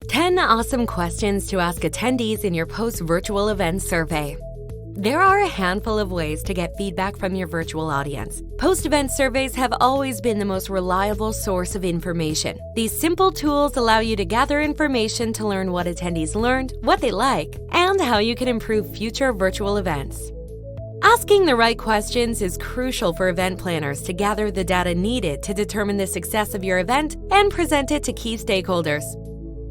10 awesome questions to ask attendees in your post-virtual event survey. There are a handful of ways to get feedback from your virtual audience. Post-event surveys have always been the most reliable source of information. These simple tools allow you to gather information to learn what attendees learned, what they like, and how you can improve future virtual events. Asking the right questions is crucial for event planners to gather the data needed to determine the success of your event and present it to key stakeholders.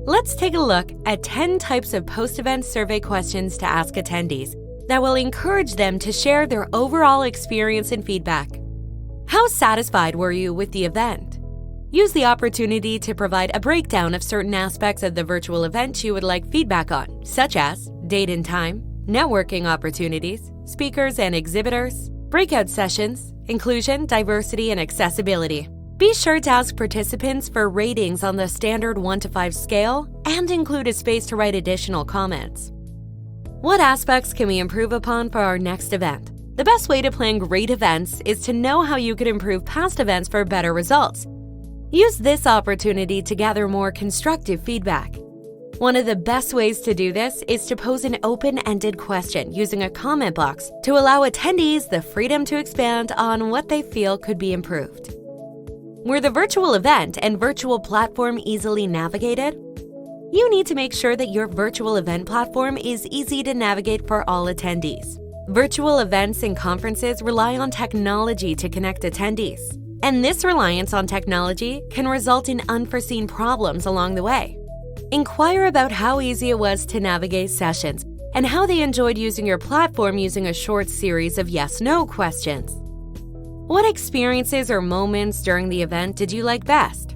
Let's take a look at 10 types of post-event survey questions to ask attendees that will encourage them to share their overall experience and feedback. How satisfied were you with the event? Use the opportunity to provide a breakdown of certain aspects of the virtual event you would like feedback on, such as date and time, networking opportunities, speakers and exhibitors, breakout sessions, inclusion, diversity, and accessibility. Be sure to ask participants for ratings on the standard 1 to 5 scale and include a space to write additional comments. What aspects can we improve upon for our next event? The best way to plan great events is to know how you could improve past events for better results. Use this opportunity to gather more constructive feedback. One of the best ways to do this is to pose an open-ended question using a comment box to allow attendees the freedom to expand on what they feel could be improved. Were the virtual event and virtual platform easily navigated? You need to make sure that your virtual event platform is easy to navigate for all attendees. Virtual events and conferences rely on technology to connect attendees, and this reliance on technology can result in unforeseen problems along the way. Inquire about how easy it was to navigate sessions and how they enjoyed using your platform using a short series of yes/no questions. What experiences or moments during the event did you like best?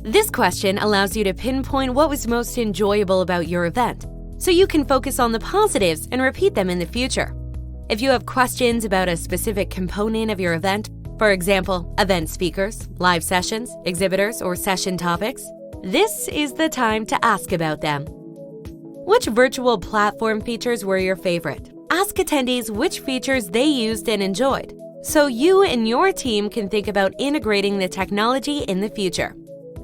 This question allows you to pinpoint what was most enjoyable about your event, so you can focus on the positives and repeat them in the future. If you have questions about a specific component of your event, for example, event speakers, live sessions, exhibitors, or session topics, this is the time to ask about them. Which virtual platform features were your favorite? Ask attendees which features they used and enjoyed, so you and your team can think about integrating the technology in the future.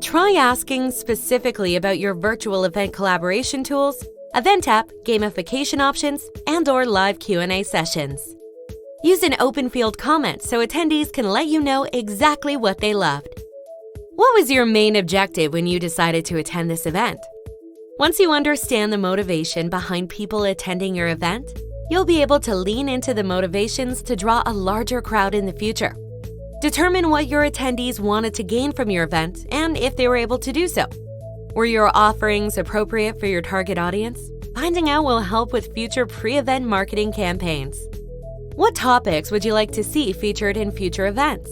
Try asking specifically about your virtual event collaboration tools, event app, gamification options, and/or live Q&A sessions. Use an open field comment so attendees can let you know exactly what they loved. What was your main objective when you decided to attend this event? Once you understand the motivation behind people attending your event, you'll be able to lean into the motivations to draw a larger crowd in the future. Determine what your attendees wanted to gain from your event and if they were able to do so. Were your offerings appropriate for your target audience? Finding out will help with future pre-event marketing campaigns. What topics would you like to see featured in future events?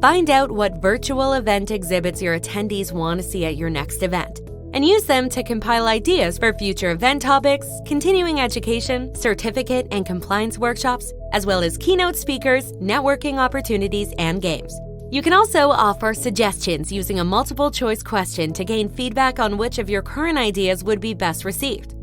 Find out what virtual event exhibits your attendees want to see at your next event, and use them to compile ideas for future event topics, continuing education, certificate and compliance workshops, as well as keynote speakers, networking opportunities, and games. You can also offer suggestions using a multiple-choice question to gain feedback on which of your current ideas would be best received.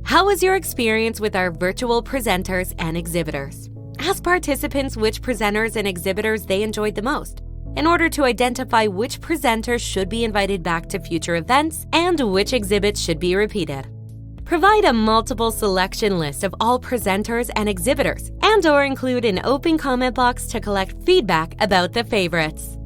How was your experience with our virtual presenters and exhibitors? Ask participants which presenters and exhibitors they enjoyed the most, in order to identify which presenters should be invited back to future events and which exhibits should be repeated. Provide a multiple selection list of all presenters and exhibitors, and/or include an open comment box to collect feedback about the favorites.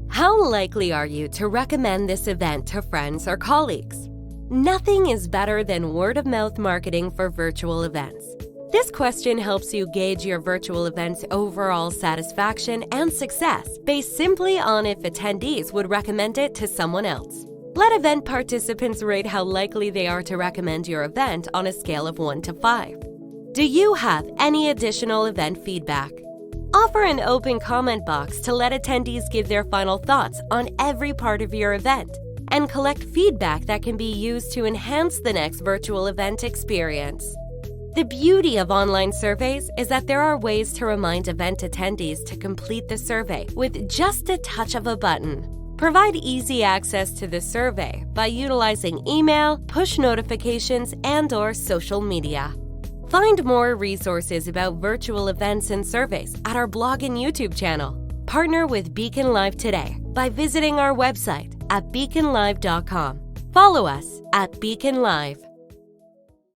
How likely are you to recommend this event to friends or colleagues? Nothing is better than word-of-mouth marketing for virtual events. This question helps you gauge your virtual event's overall satisfaction and success based simply on if attendees would recommend it to someone else. Let event participants rate how likely they are to recommend your event on a scale of 1 to 5. Do you have any additional event feedback? Offer an open comment box to let attendees give their final thoughts on every part of your event and collect feedback that can be used to enhance the next virtual event experience. The beauty of online surveys is that there are ways to remind event attendees to complete the survey with just a touch of a button. Provide easy access to the survey by utilizing email, push notifications, and/or social media. Find more resources about virtual events and surveys at our blog and YouTube channel. Partner with BeaconLive today by visiting our website at BeaconLive.com. Follow us at BeaconLive.